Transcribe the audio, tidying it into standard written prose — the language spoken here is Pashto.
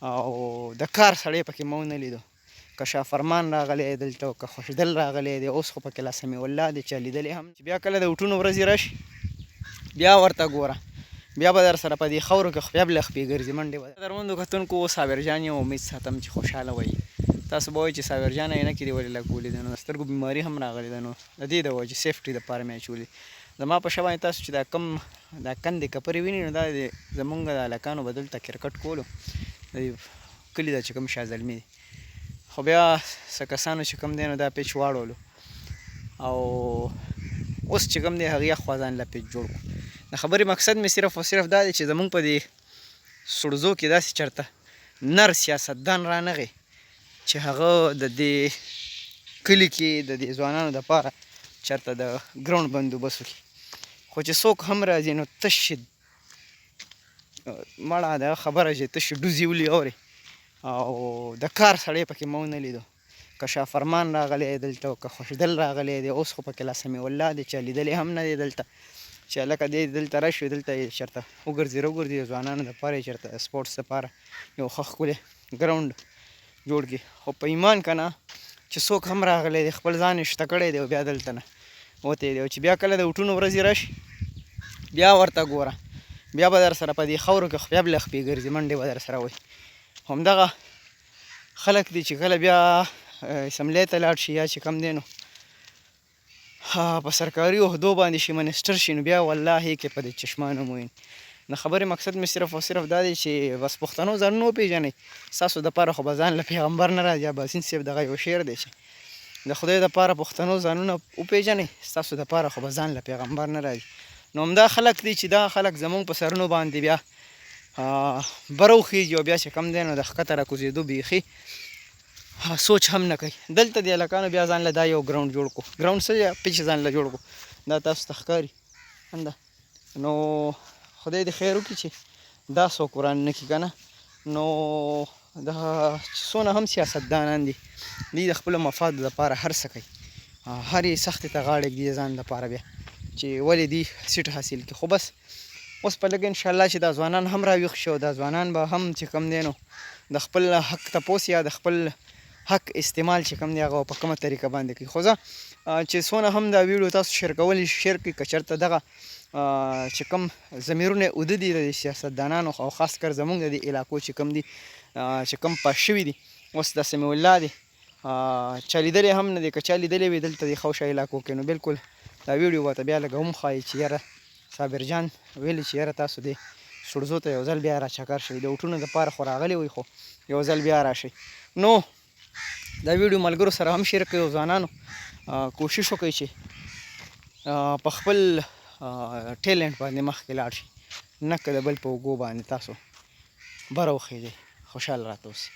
او د کار سړی پکې مو ونه لیدو، که شاه فرمان راغلی دلته او که خوشدل راغلی دی، اوس خو پکې لا سمیع الله دی چا لیدلی هم چې بیا کله د اوټونو ورځې راشي بیا ورته ګوره، بیا به در سره په دې خاورو کې خپې بلخپې ګرځي منډې به درمندو کتونکو. صابر جان یم، امید ساتم چې خوشحاله وئ. تاسو به وایئ چې صابر جان عینکې دې ولې لګولې ده، نو د سترګو بیماري هم راغلې ده، نو د دې د وجې سیفټي دپاره مې اچولې. زما په شا باندې تاسو چې دا کم دا کندې کپرې وینئ نو دا د زمونږ د هلکانو به دلته کرکټ کولو، د کلي د چې کوم شاه زلمي دی، خو بیا څه کسانو چې کوم دی نو دا پیچ واړولو او اوس چې کوم دی هغې اخوا ځان له پیچ جوړ کړو. د خبرې مقصد مې صرف او صرف دا دی چې زمونږ په دې سړزو کې داسې چېرته نر سیاستدان رانغی چې هغه د دې کلي کې د دې ځوانانو دپاره چېرته د ګراوند بندوبست وکړي، خو چې څوک هم راځي نو تش مړه دغه خبره چې تشې ډوزې ولي اورې او د کار سړی پکې مو ونه لیدو، که شاه فرمان راغلی دلته او که خوشدل راغلی دی، اوس خو پکې لا سمیع الله دی چا لیدلی هم نه دی دلته چې هلکه دی دلته راشي دلته یې چېرته وګرځي راوګرځي د ځوانانو دپاره یې چېرته د سپورټس دپاره یو ښه ښکلی ګراوند جوړ کړي. خو په ایمان که نه چې څوک هم راغلی دی خپل ځان یې شته کړی دی او بیا دلته نه وتی دی، او چې بیا کله د اوټونو ورځې راشي بیا ورته ګوره، بیا به در سره په دې خاورو کې خپې بلخپې ګرځي منډې به در سره وایي. همدغه خلک دي چې کله بیا اسمبلی ته لاړ شي یا چې کم دی نو په سرکاري عهدو باندې شي منسټر شي نو بیا والله کې په دې چشمانو موین. د خبرې مقصد مې صرف او صرف دا دی چې بس پښتنو ځانونه وپېژنئ، ستاسو دپاره خو به ځان له پیغمبر نه راځي. اباسین صاحب دغه یو شعر دی چې د خدای دپاره پښتنو ځانونه وپېژنئ، ستاسو دپاره خو به ځان له پیغمبر نه راځي. نو همدا خلک دي چې دا خلک زمونږ په سرونو باندې بیا بره وخیږي او بیا چې کم دی نو د ښکته راکوزېدو بیخي سوچ هم نه کوي. دلته د هلکانو بیا ځان له دا یو ګراوند جوړ کړو، ګراوند څه دی پیچ ځان له جوړ کړو، دا تاسو ته ښکاري همدا. نو خدای دې خیر وکړي چې دا څوک وران نه کړي که نه، نو دغه څونه هم سیاستدانان دي دوی د خپلو مفادو دپاره هر څه کوي، هرې سختې ته غاړه ږدي د ځان دپاره بیا چې ولې دوی سیټ حاصل کړي. خو بس اوس په لږ انشاءالله چې دا ځوانان هم راویښ شي او دا ځوانان به هم چې کوم دی نو د خپل حق تپوس یا د خپل حق استعمال چې کوم دی هغه په کومه طریقه باندې کوي. خو زه چې څونه هم دا ویډیو تاسو شیر کولی شیر کړئ، که چېرته دغه چې کوم ضمیرونه یې اوده دي د سیاستدانانو او خاص کر زمونږ د دې علاقو چې کوم دي چې کوم پاس شوي دي اوس د سمیع الله دی چا لیدلی هم نه دی، که چا لیدلی وي دلته د خوشه علاقو کې نو بلکل دا ویډیو به ته بیا لږه ومښایي چې یاره صابر جان ویلي چې یاره تاسو دې سړزو ته یو ځل بیا راچکر شئ، د اوټونو دپاره خو راغلی وئ خو یو ځل بیا راشئ. نو دا ویډیو ملګرو سره هم شیر کړئ او ځوانانو کوشش وکړئ چې په خپل ټیلنټ باندې مخکې لاړ شي، نه که د بل په اوږو باندې تاسو بره وخیږئ. خوشحاله راته اوسئ.